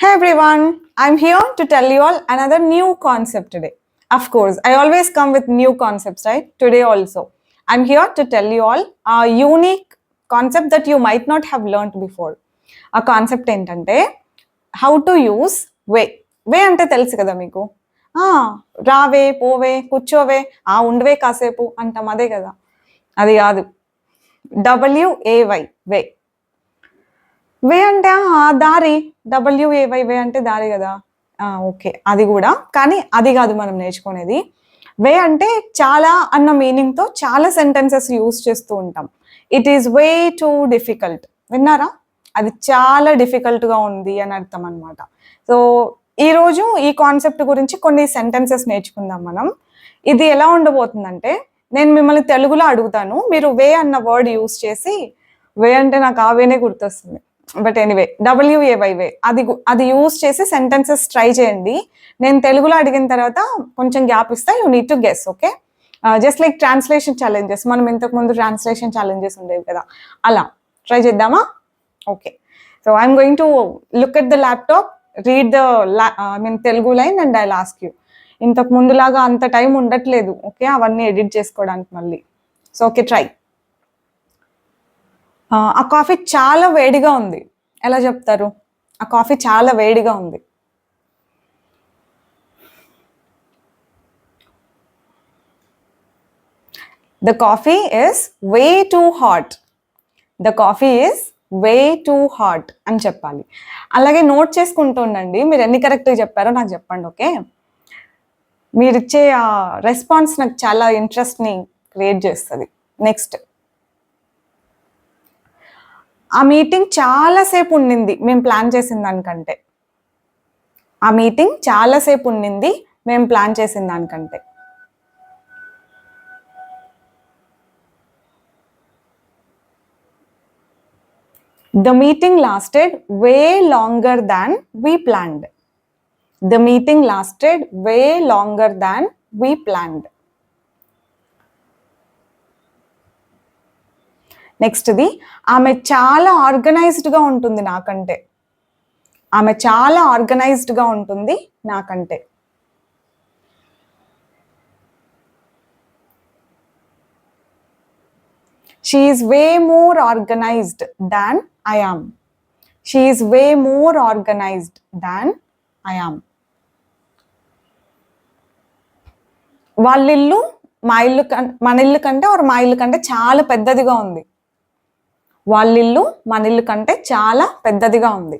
Hey everyone, I'm here to tell you all another new concept today. Of course, I always come with new concepts, right? Today also. I'm here to tell you all a unique concept that you might not have learned before. A concept ఏంటంటే how to use way. Way అంటే తెలుసు కదా మీకు. రావే పోవే కూర్చోవే ఉండవే కాసేపు అంటాం అదే కదా. అది కాదు. WAY వే. వే అంటే దారి WAY అంటే దారి కదా ఓకే అది కూడా కానీ అది కాదు మనం నేర్చుకునేది వే అంటే చాలా అన్న మీనింగ్తో చాలా సెంటెన్సెస్ యూస్ చేస్తూ ఉంటాం it is way too difficult విన్నారా అది చాలా డిఫికల్ట్గా ఉంది అని అర్థం అనమాట సో ఈరోజు ఈ కాన్సెప్ట్ గురించి కొన్ని సెంటెన్సెస్ నేర్చుకుందాం మనం ఇది ఎలా ఉండబోతుందంటే నేను మిమ్మల్ని తెలుగులో అడుగుతాను మీరు వే అన్న వర్డ్ యూస్ చేసి వే అంటే నాకు ఆ వేనే గుర్తొస్తుంది బట్ ఎనీవే WAY వే అది యూస్ చేసి సెంటెన్సెస్ ట్రై చేయండి నేను తెలుగులో అడిగిన తర్వాత కొంచెం గ్యాప్ ఇస్తా you need to guess okay just like translation challenges మనం ఇంతకు ముందు ట్రాన్స్లేషన్ ఛాలెంజెస్ ఉండేవి కదా అలా ట్రై చేద్దామా okay so I'm going to look at the laptop read the Telugu line and I ask you ఇంతకు ముందులాగా అంత టైం ఉండట్లేదు ఓకే అవన్నీ ఎడిట్ చేసుకోవడానికి మళ్ళీ సో ఓకే ట్రై ఆ కాఫీ చాలా వేడిగా ఉంది ఎలా చెప్తారు ఆ కాఫీ చాలా వేడిగా ఉంది the coffee is way too hot the coffee is way too hot అని చెప్పాలి అలాగే నోట్ చేసుకుంటూ ఉండండి మీరు ఎన్ని కరెక్ట్గా చెప్పారో నాకు చెప్పండి ఓకే మీరు ఇచ్చే ఆ రెస్పాన్స్ నాకు చాలా ఇంట్రెస్ట్ని క్రియేట్ చేస్తుంది నెక్స్ట్ ఆ మీటింగ్ చాలాసేపు ఉండింది మేము ప్లాన్ చేసిన దానికంటే ఆ మీటింగ్ చాలాసేపు ఉండింది మేము ప్లాన్ చేసిన దానికంటే the meeting lasted way longer than we planned the meeting lasted way longer than we planned నెక్స్ట్ది ఆమె చాలా ఆర్గనైజ్డ్గా ఉంటుంది నాకంటే ఆమె చాలా ఆర్గనైజ్డ్గా ఉంటుంది నాకంటే she is way more organised than I am she is way more organised than I am వాళ్ళిల్లు మన ఇల్లు కంటే మా ఇల్లు కంటే చాలా పెద్దదిగా ఉంది వాళ్ళిల్లు మన ఇల్లు కంటే చాలా పెద్దదిగా ఉంది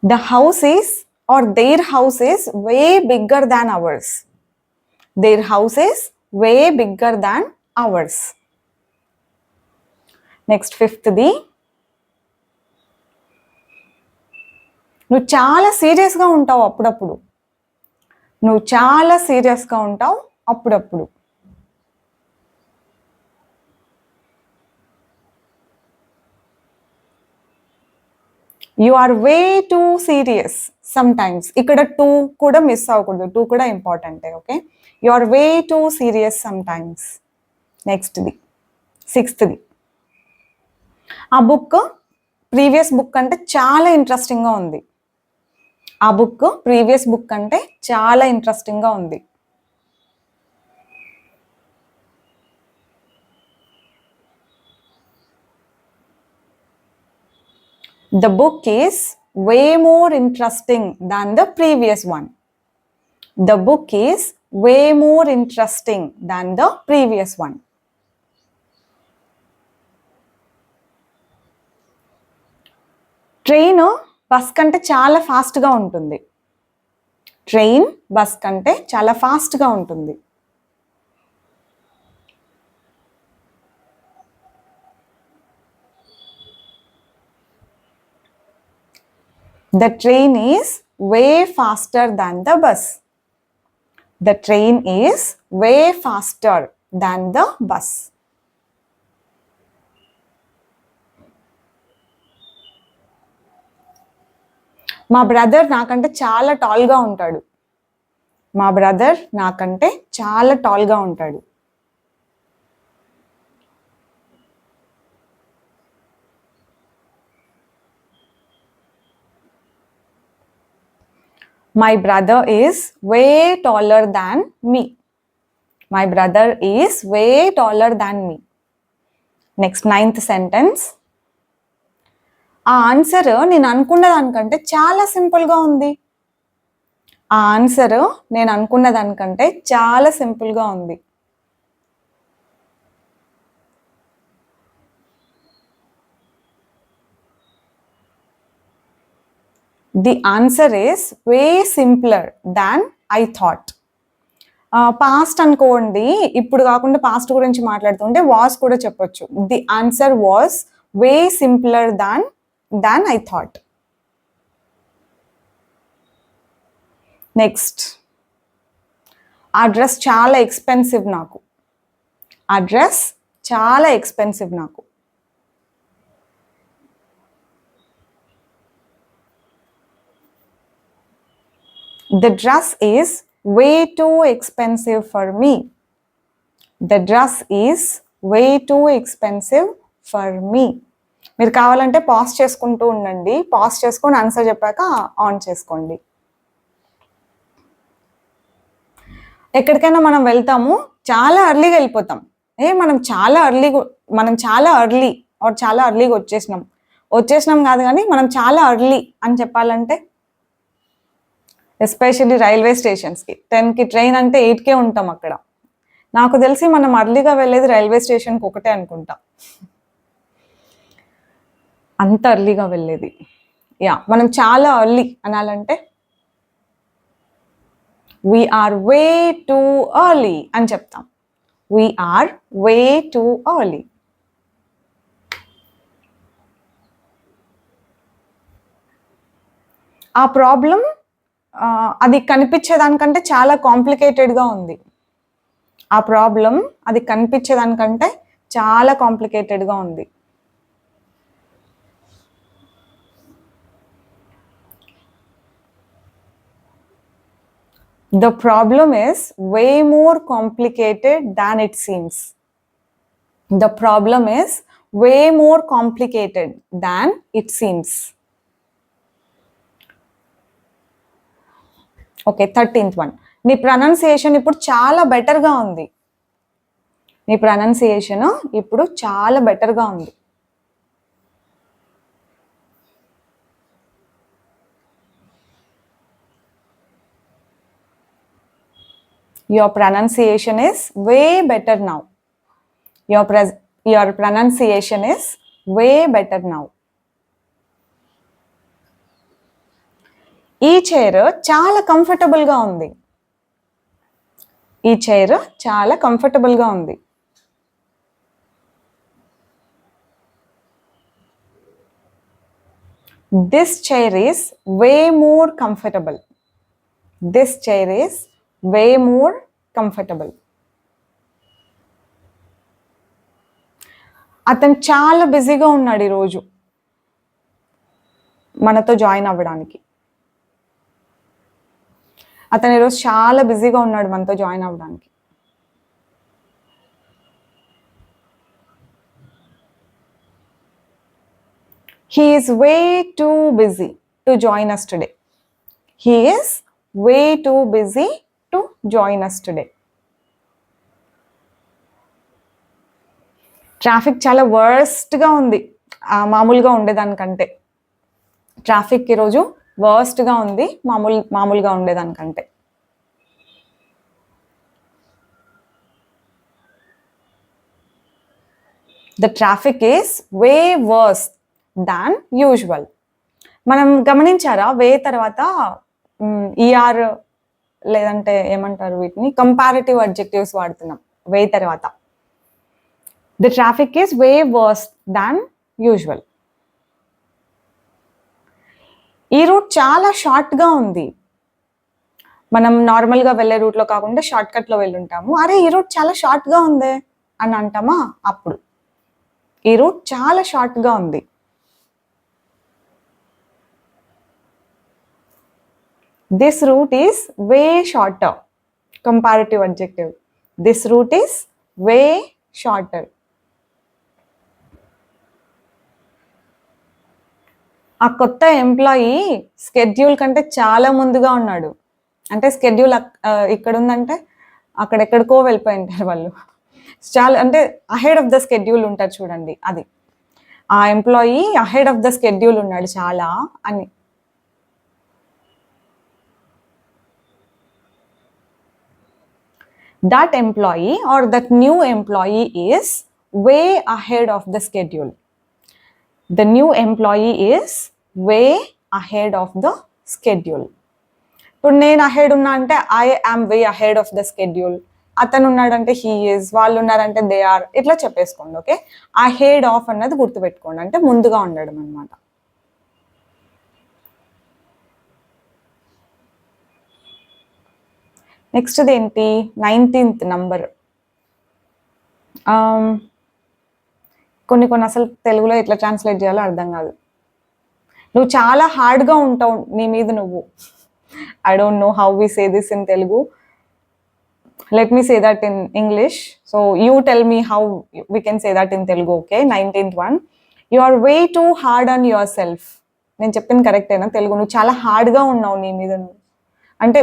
the house is our their house is way bigger than ours their house is way bigger than ours next ఫిఫ్త్ది నువ్వు చాలా సీరియస్గా ఉంటావు అప్పుడప్పుడు నువ్వు చాలా సీరియస్గా ఉంటావు అప్పుడప్పుడు you are way too serious sometimes ఇక్కడ టూ కూడా మిస్ అవ్వకూడదు టూ కూడా ఇంపార్టెంటే okay you are way too serious sometimes నెక్స్ట్ది సిక్స్త్ది ఆ బుక్ ప్రీవియస్ బుక్ అంటే చాలా ఇంట్రెస్టింగ్గా ఉంది ఆ బుక్ ప్రీవియస్ బుక్ అంటే చాలా ఇంట్రెస్టింగ్గా ఉంది the book is way more interesting than the previous one the book is way more interesting than the previous one train bus కంటే చాలా ఫాస్ట్గా ఉంటుంది ట్రైన్ బస్ కంటే చాలా ఫాస్ట్గా ఉంటుంది the train is way faster than the bus the train is way faster than the bus మా brother నాకంటే చాలా టాల్గా ఉంటాడు మా బ్రదర్ నాకంటే చాలా టాల్గా ఉంటాడు My brother is way taller than me. My brother is way taller than me. Next, 9th sentence. ఆ answer నేను అనుకున్న దానికంటే చాలా సింపుల్గా ఉంది. ఆ ఆన్సర్ నేను అనుకున్న దానికంటే చాలా సింపుల్గా ఉంది. The answer is way simpler than I thought. Past అనుకోండి, ఇప్పుడు కాకుండా పాస్ట్ గురించి మాట్లాడుతుంటే వాస్ కూడా చెప్పొచ్చు. The answer was way simpler than I thought. Next, ఆ డ్రెస్ చాలా ఎక్స్పెన్సివ్ నాకు. ఆ డ్రెస్ చాలా ఎక్స్పెన్సివ్ నాకు. The dress is way too expensive for me. The dress is way too expensive for me. మీరు కావాలంటే పాజ్ చేసుకుంటూ ఉండండి. పాజ్ చేసుకొని ఆన్సర్ చెప్పాక ఆన్ చేసుకోండి. ఎక్కడికైనా మనం వెళ్తాము, చాలా అర్లీగా వెళ్ళిపోతాం. మనం చాలా అర్లీగా వచ్చేసినాం కాదు, కానీ మనం చాలా అర్లీ అని చెప్పాలంటే, ఎస్పెషల్లీ రైల్వే స్టేషన్స్కి 10కి ట్రైన్ అంటే 8కే ఉంటాం అక్కడ. నాకు తెలిసి మనం అర్లీగా వెళ్ళేది రైల్వే స్టేషన్కి ఒకటే అనుకుంటా, అంత అర్లీగా వెళ్ళేది. మనం చాలా early అనాలంటే we are way too early అని చెప్తాం. we are way too early. ఆ ప్రాబ్లం అది కనిపించేదానికంటే చాలా కాంప్లికేటెడ్గా ఉంది. ఆ ప్రాబ్లం అది కనిపించేదానికంటే చాలా కాంప్లికేటెడ్గా ఉంది. The problem is way more complicated than it seems. The problem is way more complicated than it seems. Okay, 13th one. నీ ప్రొనౌన్సియేషన్ ఇప్పుడు చాలా బెటర్గా ఉంది. నీ ప్రొనౌన్సియేషన్ ఇప్పుడు చాలా బెటర్గా ఉంది. Your pronunciation is way better now. Your pronunciation is way better now. ఈ చైర్ చాలా కంఫర్టబుల్గా ఉంది. ఈ చైర్ చాలా కంఫర్టబుల్గా ఉంది. This chair is way more comfortable. This chair is way more comfortable. అతను చాలా బిజీగా ఉన్నాడు ఈరోజు మనతో జాయిన్ అవ్వడానికి. అతను ఈరోజు చాలా బిజీగా ఉన్నాడు మనతో జాయిన్ అవ్వడానికి. He is way too busy to join us today. He is way too busy to join us today. Traffic చాలా వర్స్ట్గా ఉంది మామూలుగా ఉండేదానికంటే. ట్రాఫిక్ ఈరోజు వర్స్ట్గా ఉంది మామూలుగా ఉండేదానికంటే. The traffic is way worse than usual. మనం గమనించారా, వే తర్వాత ఈఆర్ లేదంటే ఏమంటారు వీటిని, కంపారిటివ్ అడ్జెక్టివ్స్ వాడుతున్నాం వే తర్వాత. The traffic is way worse than usual. ఈ రూట్ చాలా షార్ట్గా ఉంది. మనం నార్మల్గా వెళ్ళే రూట్లో కాకుండా షార్ట్ కట్లో వెళ్ళుంటాము. అరే ఈ రూట్ చాలా షార్ట్గా ఉంది అని అంటామా, అప్పుడు ఈ రూట్ చాలా షార్ట్గా ఉంది. This route is way shorter. Comparative adjective. This route is way shorter. ఆ కొత్త ఎంప్లాయీ స్కెడ్యూల్ కంటే చాలా ముందుగా ఉన్నాడు. అంటే స్కెడ్యూల్ ఇక్కడ ఉందంటే అక్కడెక్కడికో వెళ్ళిపోయి ఉంటారు వాళ్ళు. చాలా అంటే అహెడ్ ఆఫ్ ద స్కెడ్యూల్ ఉంటారు చూడండి, అది. ఆ employee ahead of the schedule ఉన్నాడు చాలా అని. That employee or that new employee is way ahead of the schedule. The new employee is way ahead of the schedule. ఇప్పుడు నేను అహెడ్ ఉన్నా అంటే I am way ahead of the schedule. అతను ఉన్నాడంటే he is, వాళ్ళు ఉన్నారంటే they are, ఇట్లా చెప్పేసుకోండి. Okay, ahead of అన్నది గుర్తుపెట్టుకోండి, అంటే ముందుగా ఉండడం అనమాట. నెక్స్ట్ ఏంటి, 19th నంబర్. కొన్ని అసలు తెలుగులో ఎట్లా ట్రాన్స్లేట్ చేయాలో అర్థం కాదు. నువ్వు చాలా హార్డ్గా ఉంటావు నీ మీద నువ్వు. I don't know how we say this in Telugu. Let me say that in English. So you tell me how we can say that in Telugu. Okay, 19th one. You are way too hard on yourself. నేను చెప్పింది కరెక్టేనా తెలుగు? నువ్వు చాలా హార్డ్గా ఉన్నావు నీ మీద నువ్వు. అంటే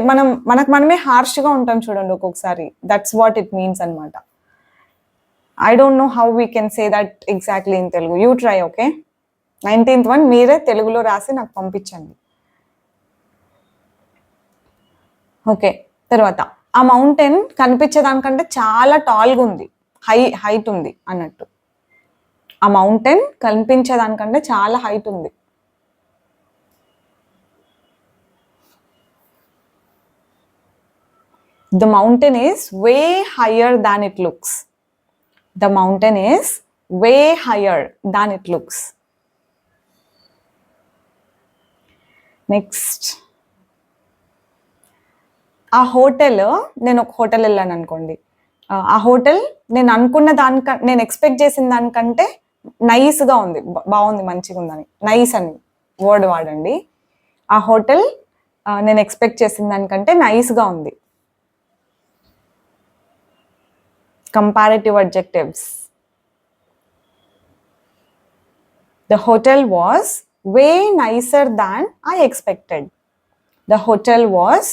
మనకు మనమే హార్ష్గా ఉంటాం చూడండి ఒక్కొక్కసారి. దట్స్ వాట్ ఇట్ మీన్స్ అనమాట. I don't know how we can say that exactly in Telugu. You try. Okay, 19th one మీరే తెలుగులో రాసి నాకు పంపించండి. ఓకే, తర్వాత ఆ మౌంటైన్ కనిపించేదానికంటే చాలా టాల్గా ఉంది, హైట్ ఉంది అన్నట్టు. ఆ మౌంటైన్ కనిపించేదానికంటే చాలా హైట్ ఉంది. The mountain is way higher than it looks. The mountain is way higher than it looks. Next. ఆ హోటల్, నేను ఒక హోటల్ వెళ్ళాను అనుకోండి. ఆ హోటల్ నేను అనుకున్న నేను ఎక్స్పెక్ట్ చేసిన దానికంటే నైస్గా ఉంది, బాగుంది, మంచిగా ఉందని. నైస్ అని వర్డ్ వాడండి. ఆ హోటల్ నేను ఎక్స్పెక్ట్ చేసిన దానికంటే నైస్గా ఉంది. Comparative adjectives. The hotel was way nicer than I expected. The hotel was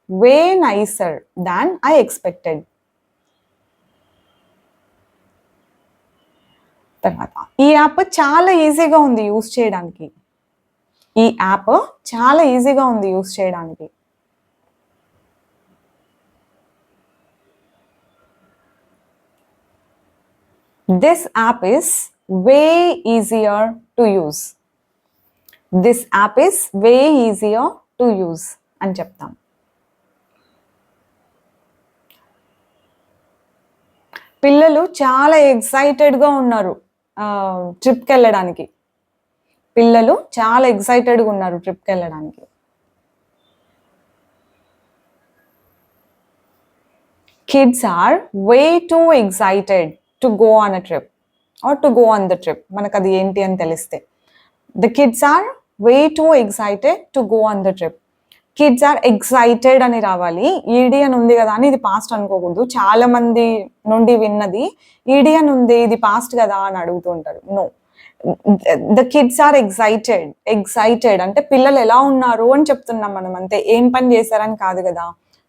way nicer than I expected. తర్వాత ఈ యాప్ చాలా ఈజీగా ఉంది యూస్ చేయడానికి. ఈ యాప్ చాలా ఈజీగా ఉంది యూస్ చేయడానికి. This app is way easier to use. This app is way easier to use అని చెప్తాం. పిల్లలు చాలా ఎక్సైటెడ్గా ఉన్నారు ట్రిప్కి వెళ్ళడానికి. పిల్లలు చాలా ఎక్సైటెడ్గా ఉన్నారు ట్రిప్కి వెళ్ళడానికి. Kids are way too excited to go on a trip or to go on the trip. మనకు అది ఏంటి అని తెలిస్తే. The kids are way too excited to go on the trip. Kids are excited అని రావాలి. ఈడి అని ఉంది కదా అని ఇది పాస్ట్ అనుకోకూడదు. చాలా మంది నుండి విన్నది ఈడి అని ఉంది, ఇది పాస్ట్ కదా అని అడుగుతూ ఉంటారు. No, the kids are excited. Excited అంటే పిల్లలు ఎలా ఉన్నారు అని చెప్తున్నాం మనం, అంతే. ఏం పని చేశారని కాదు కదా.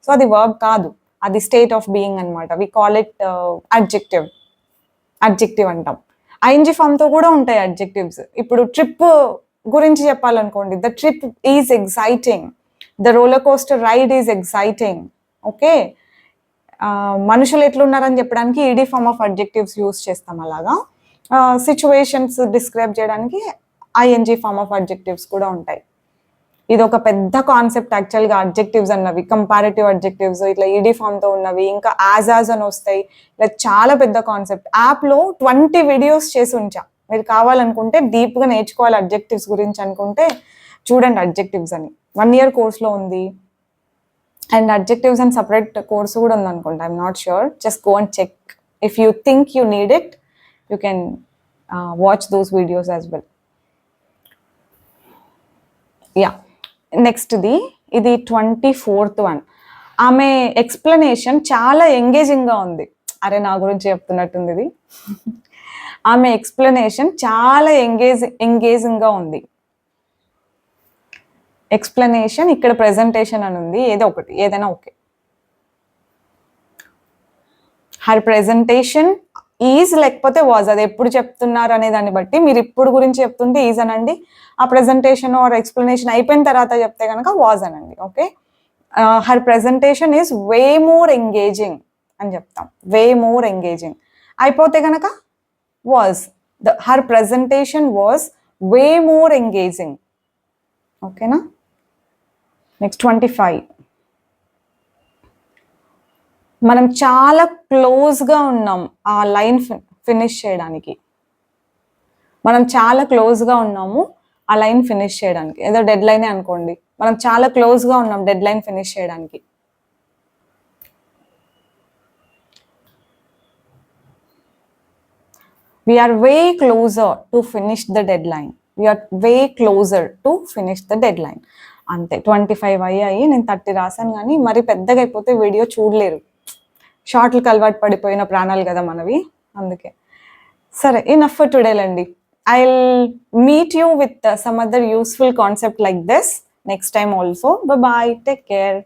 సో అది వర్బ్ కాదు, అది స్టేట్ ఆఫ్ బీయింగ్ అనమాట. We call it adjective. Adjective అంటాం. ఐఎన్జీ ఫామ్తో కూడా ఉంటాయి అడ్జెక్టివ్స్. ఇప్పుడు ట్రిప్ గురించి చెప్పాలనుకోండి, the trip is exciting, the roller coaster ride is exciting. Okay, మనుషులు ఎట్లున్నారని చెప్పడానికి ED form of adjectives use చేస్తాం. అలాగా సిచ్యువేషన్స్ డిస్క్రైబ్ చేయడానికి ఐఎన్జీ ఫామ్ ఆఫ్ అడ్జెక్టివ్స్ కూడా ఉంటాయి. ఇది ఒక పెద్ద కాన్సెప్ట్ యాక్చువల్గా. అడ్జెక్టివ్స్ అన్నవి, కంపారిటివ్ అడ్జెక్టివ్స్, ఇట్లా ఈడీ ఫామ్తో ఉన్నవి, ఇంకా యాజ్ అని వస్తాయి. ఇలా చాలా పెద్ద కాన్సెప్ట్. యాప్లో 20 వీడియోస్ చేసి ఉంచా. మీరు కావాలనుకుంటే డీప్గా నేర్చుకోవాలి అడ్జెక్టివ్స్ గురించి అనుకుంటే చూడండి, అడ్జెక్టివ్స్ అని 1 year కోర్స్లో ఉంది. And adjectives and separate course కూడా ఉంది అనుకుంటా, I'm not sure. Just go and check. If you think you need it, you can watch those videos as well. Yeah, నెక్స్ట్ది ఇది 24th one. ఆమె ఎక్స్ప్లెనేషన్ చాలా ఎంగేజింగ్గా ఉంది. అరే, నా గురించి చెప్తున్నట్టుంది ఇది. ఆమె ఎక్స్ప్లెనేషన్ చాలా ఎంగేజింగ్గా ఉంది. ఎక్స్ప్లెనేషన్, ఇక్కడ ప్రెజెంటేషన్ అని ఉంది, ఏదో ఒకటి, ఏదైనా ఓకే. హర్ ప్రెజెంటేషన్ ఈజ్ లేకపోతే వాజ్, అది ఎప్పుడు చెప్తున్నారు అనే దాన్ని బట్టి మీరు ఇప్పుడు గురించి చెప్తుంటే ఈజ్ అనండి, ఆ ప్రెజెంటేషన్ ఆర్ ఎక్స్ప్లెనేషన్ అయిపోయిన తర్వాత చెప్తే కనుక వాజ్ అనండి. Okay, her presentation is way more engaging అని చెప్తాం, వే మోర్ ఎంగేజింగ్. అయిపోతే కనుక was, her presentation was way more engaging. ఓకేనా. నెక్స్ట్ 25. మనం చాలా క్లోజ్గా ఉన్నాం ఆ లైన్ ఫినిష్ చేయడానికి. మనం చాలా క్లోజ్గా ఉన్నాము ఆ లైన్ ఫినిష్ చేయడానికి. ఏదో డెడ్ లైనే అనుకోండి, మనం చాలా క్లోజ్గా ఉన్నాం డెడ్ లైన్ ఫినిష్ చేయడానికి. We are way closer to finish the deadline. We are way closer to finish the deadline. అంతే, 25 అయ్యాయి. నేను 30 రాశాను, కానీ మరి పెద్దగా అయిపోతే వీడియో చూడలేరు. షార్ట్లకు అలవాటు పడిపోయిన ప్రాణాలు కదా మనవి, అందుకే. సరే, ఇనఫ్ ఫర్ టుడే అండి. I'll meet you with some other useful concept like this next time also. Bye bye, take care.